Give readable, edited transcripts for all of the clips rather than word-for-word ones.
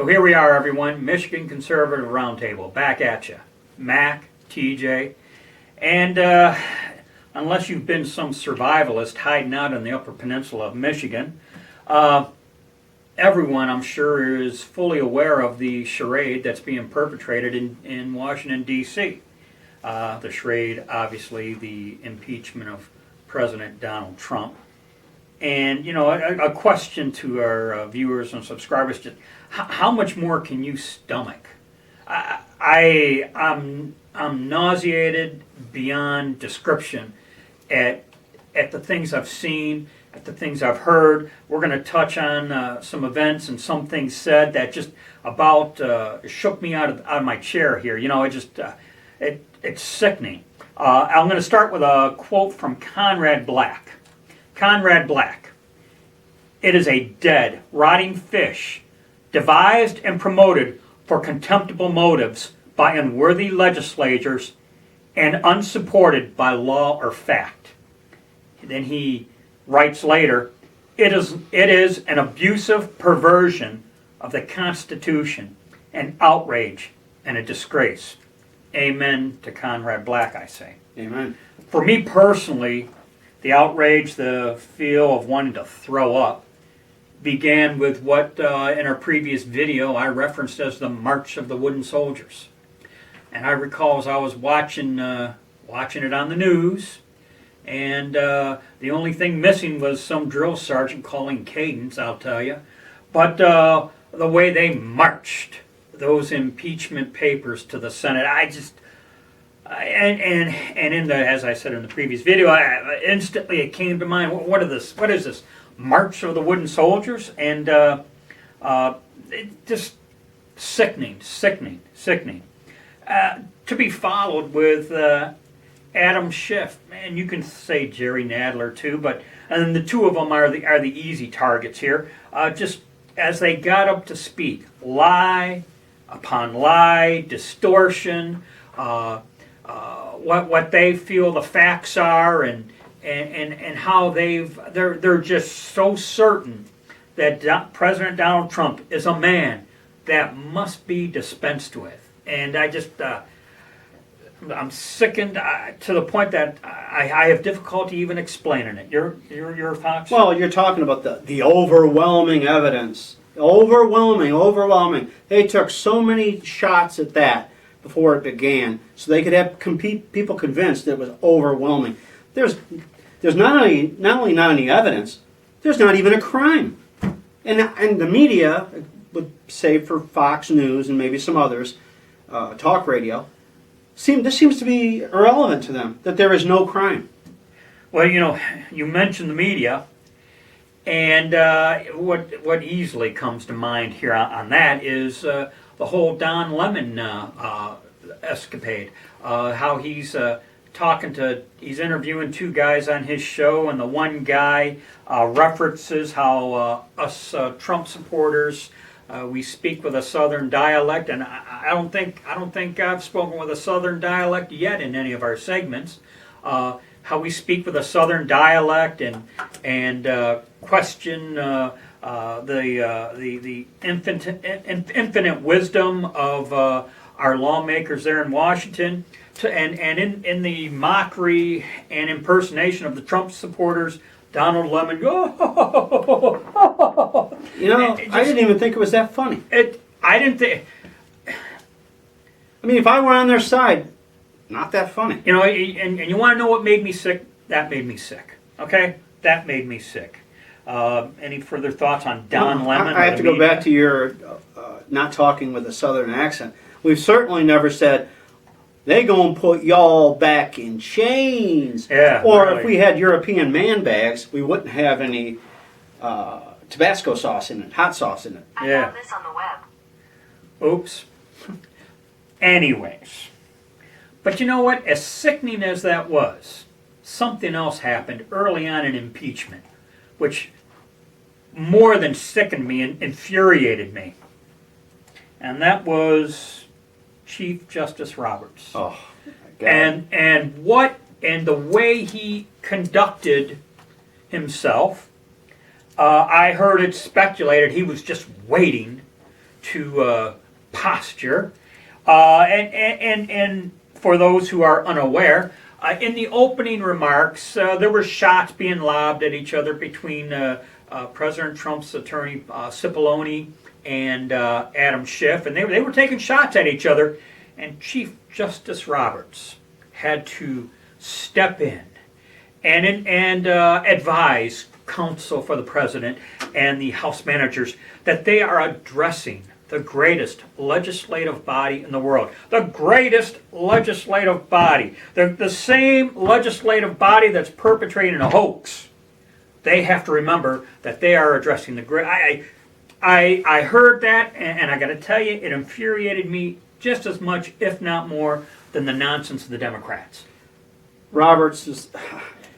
here we are, everyone. Michigan Conservative Roundtable, back at you. Mac, TJ, and unless you've been some survivalist hiding out in the Upper Peninsula of Michigan, everyone, I'm sure, is fully aware of the charade that's being perpetrated in Washington, D.C. The charade, obviously, the impeachment of President Donald Trump. And, you know, a question to our viewers and subscribers, just how much more can you stomach? I'm nauseated beyond description at the things I've seen, at the things I've heard. We're going to touch on some events and some things said that just about shook me out of my chair here. You know, it's sickening. I'm going to start with a quote from Conrad Black. Conrad Black. It is a dead, rotting fish, devised and promoted for contemptible motives by unworthy legislators and unsupported by law or fact. Then he writes later, it is an abusive perversion of the Constitution, an outrage and a disgrace. Amen to Conrad Black, I say. Amen. For me personally, the outrage, the feel of wanting to throw up, began with what in our previous video I referenced as the March of the Wooden Soldiers. And I recall as I was watching it on the news, and the only thing missing was some drill sergeant calling cadence, I'll tell you. But the way they marched those impeachment papers to the Senate, and in the, as I said in the previous video, instantly it came to mind, what is this? March of the Wooden Soldiers? And just sickening. To be followed with Adam Schiff, and you can say Jerry Nadler too, but and the two of them are the easy targets here. Just as they got up to speak, lie upon lie, distortion. What they feel the facts are, and how they're just so certain that President Donald Trump is a man that must be dispensed with. And I'm sickened to the point that I have difficulty even explaining it. Your thoughts? Well, you're talking about the overwhelming evidence. Overwhelming. They took so many shots at that before it began, so they could have people convinced that it was overwhelming. There's not only not any evidence, there's not even a crime. And the media would say, for Fox News and maybe some others, talk radio, this seems to be irrelevant to them, that there is no crime. Well, you know, you mentioned the media, and what easily comes to mind here on that is the whole Don Lemon escapade. How he's he's interviewing two guys on his show, and the one guy references how us Trump supporters, we speak with a Southern dialect, and I don't think I've spoken with a Southern dialect yet in any of our segments. How we speak with a Southern dialect and question the infinite wisdom of our lawmakers there in Washington, and in the mockery and impersonation of the Trump supporters, Donald Lemon, I didn't even think it was that funny. I didn't think. I mean, if I were on their side, not that funny. You know, and you want to know what made me sick? That made me sick. Okay, that made me sick. Any further thoughts on Don Lemon? I have to go back to your not talking with a Southern accent. We've certainly never said, they gonna put y'all back in chains. Yeah, or really. If we had European man bags, we wouldn't have any Tabasco sauce in it, hot sauce in it. I found this on the web. Oops. Anyways. But you know what? As sickening as that was, something else happened early on in impeachment, which more than sickened me and infuriated me. And that was Chief Justice Roberts. Oh, my God. And the way he conducted himself, I heard it speculated he was just waiting to posture. And for those who are unaware, in the opening remarks, there were shots being lobbed at each other between President Trump's attorney Cipollone and Adam Schiff, and they were taking shots at each other. And Chief Justice Roberts had to step in and advise counsel for the president and the House managers that they are addressing the greatest legislative body in the world. The greatest legislative body. The same legislative body that's perpetrating a hoax. They have to remember that they are addressing the great. I heard that, and I got to tell you, it infuriated me just as much, if not more, than the nonsense of the Democrats. Roberts is.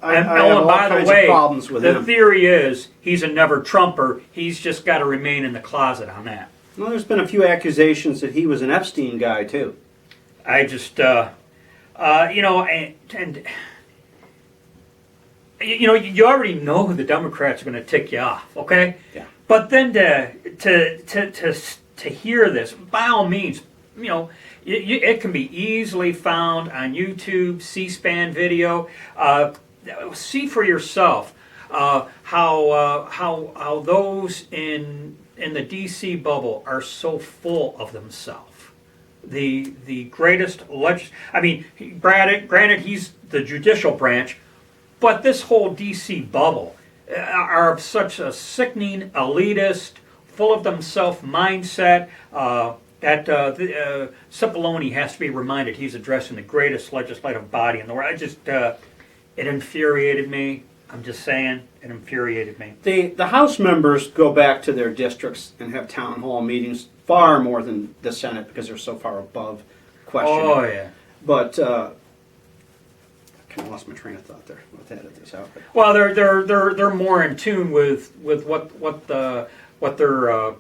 I have all kinds of problems with him. The theory is he's a never Trumper. He's just got to remain in the closet on that. Well, there's been a few accusations that he was an Epstein guy too. I just, you know, and you know, you already know who the Democrats are going to tick you off, okay? Yeah. But then to hear this, by all means, you know, it can be easily found on YouTube, C-SPAN video. See for yourself how those in the D.C. bubble are so full of themselves. The greatest I mean, granted, he's the judicial branch, but this whole D.C. bubble are of such a sickening, elitist, full of themselves mindset that Cipollone has to be reminded he's addressing the greatest legislative body in the world. It infuriated me. I'm just saying, it infuriated me. The House members go back to their districts and have town hall meetings far more than the Senate because they're so far above questioning. Oh yeah. But I kind of lost my train of thought there. I'll have to edit this out. But. Well, they're more in tune with what their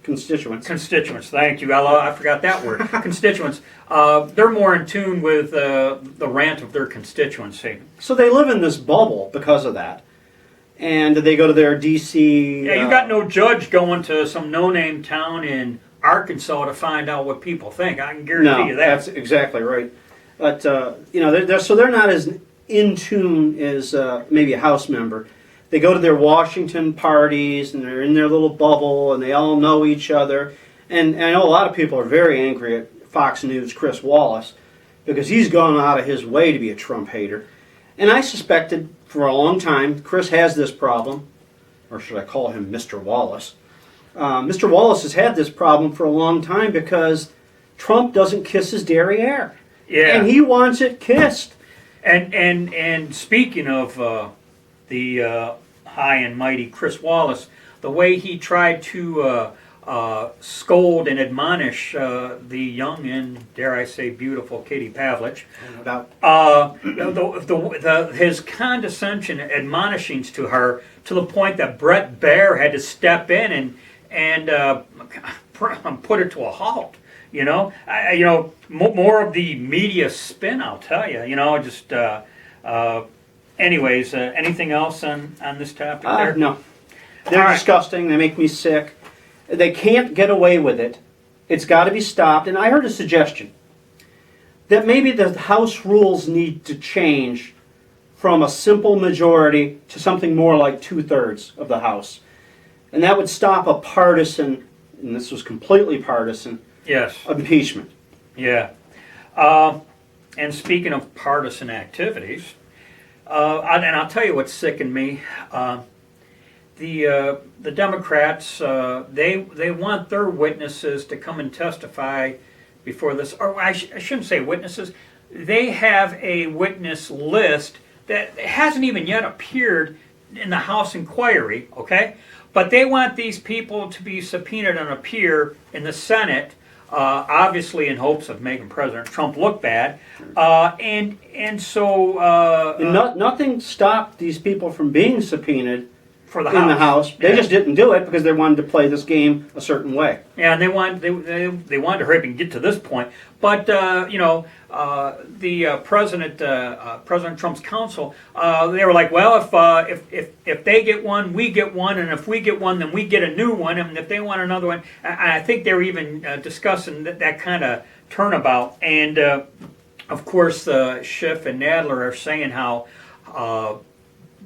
constituents. Thank you, Ella. I forgot that word. Constituents. They're more in tune with the rant of their constituency. So they live in this bubble because of that, and they go to their D.C. Yeah, you got no judge going to some no-name town in Arkansas to find out what people think. I can guarantee you that. That's exactly right. But you know, they're not as in tune as maybe a House member. They go to their Washington parties, and they're in their little bubble, and they all know each other. And I know a lot of people are very angry at Fox News' Chris Wallace because he's gone out of his way to be a Trump hater. And I suspected for a long time Chris has this problem, or should I call him Mr. Wallace? Mr. Wallace has had this problem for a long time because Trump doesn't kiss his derriere. Yeah. And he wants it kissed. And speaking of the high and mighty Chris Wallace, the way he tried to scold and admonish the young and, dare I say, beautiful Katie Pavlich. No doubt. His condescension admonishings to her, to the point that Brett Baer had to step in and put it to a halt. You know, more of the media spin, I'll tell you. You know, just anyways. Anything else on this topic? There? No, they're disgusting. They make me sick. They can't get away with it. It's got to be stopped. And I heard a suggestion that maybe the House rules need to change from a simple majority to something more like 2/3 of the House, and that would stop a partisan, and this was completely partisan. Yes. Impeachment. Yeah. And speaking of partisan activities, and I'll tell you what sickened me. The Democrats, they want their witnesses to come and testify before this, or I shouldn't say witnesses. They have a witness list that hasn't even yet appeared in the House inquiry, okay? But they want these people to be subpoenaed and appear in the Senate, obviously in hopes of making President Trump look bad. And so... nothing stopped these people from being subpoenaed For the in the House. House. They Yeah. just didn't do it because they wanted to play this game a certain way. Yeah, and they wanted to hurry up and get to this point. But President Trump's counsel, they were like, well, if they get one, we get one, and if we get one, then we get a new one, and if they want another one, I think they were even discussing that kind of turnabout. And of course, Schiff and Nadler are saying how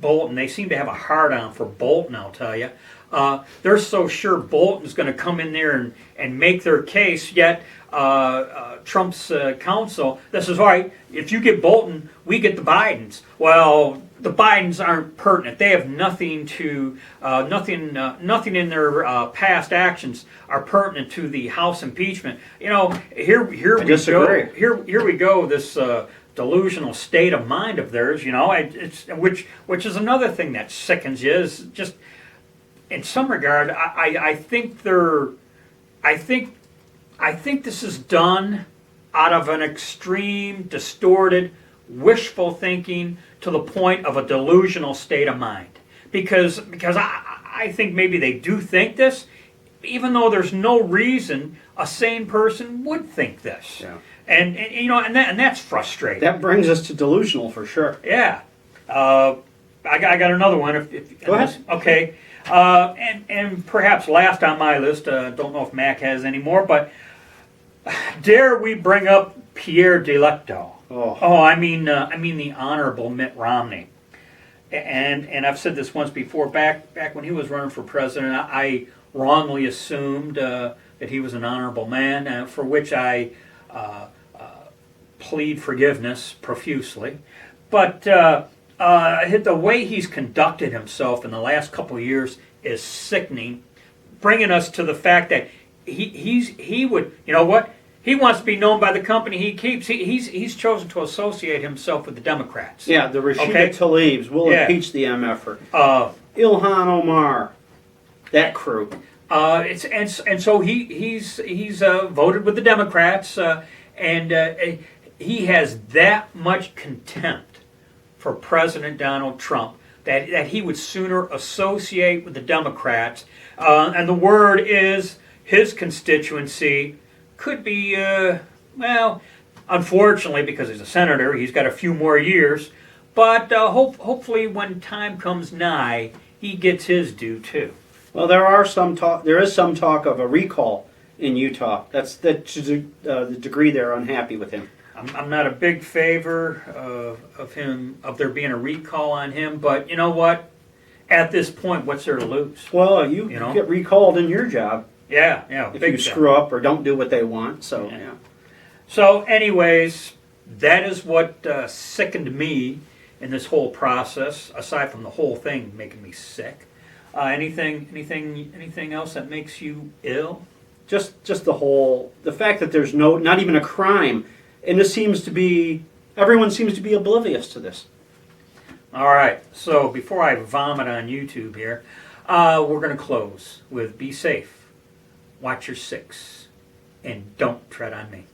Bolton, they seem to have a hard-on for Bolton, I'll tell you. They're so sure Bolton's going to come in there and make their case, yet Trump's counsel, this is right, if you get Bolton, we get the Bidens. Well, the Bidens aren't pertinent. They have nothing in their past actions are pertinent to the House impeachment. Here we disagree. go. Here we go, this delusional state of mind of theirs, which is another thing that sickens you, is just, in some regard, I think this is done out of an extreme, distorted, wishful thinking to the point of a delusional state of mind. Because I think maybe they do think this, even though there's no reason a sane person would think this. Yeah. And that's frustrating. That brings us to delusional for sure. Yeah. I got another one. Go ahead. Okay. And perhaps last on my list, don't know if Mac has any more, but dare we bring up Pierre Delecto? I mean the Honorable Mitt Romney. And I've said this once before. Back when he was running for president, I wrongly assumed that he was an honorable man, for which I plead forgiveness profusely. But the way he's conducted himself in the last couple of years is sickening, bringing us to the fact that he would, he wants to be known by the company he keeps. He's chosen to associate himself with the Democrats. Yeah, the Rashida Tlaibs will impeach the MFer. Ilhan Omar, that crew. So he's voted with the Democrats, and he has that much contempt for President Donald Trump that he would sooner associate with the Democrats. And the word is his constituency could be, unfortunately, because he's a senator, he's got a few more years. But hopefully when time comes nigh, he gets his due too. Well, there is some talk of a recall in Utah. That's the degree they're unhappy with him. I'm not a big favor of there being a recall on him, but you know what? At this point, what's there to lose? Well, you get recalled in your job. Yeah. If you screw up or don't do what they want, yeah. So, anyways, that is what sickened me in this whole process. Aside from the whole thing making me sick, anything else that makes you ill? Just the fact that there's not even a crime. And everyone seems to be oblivious to this. All right, so before I vomit on YouTube here, we're going to close with be safe, watch your six, and don't tread on me.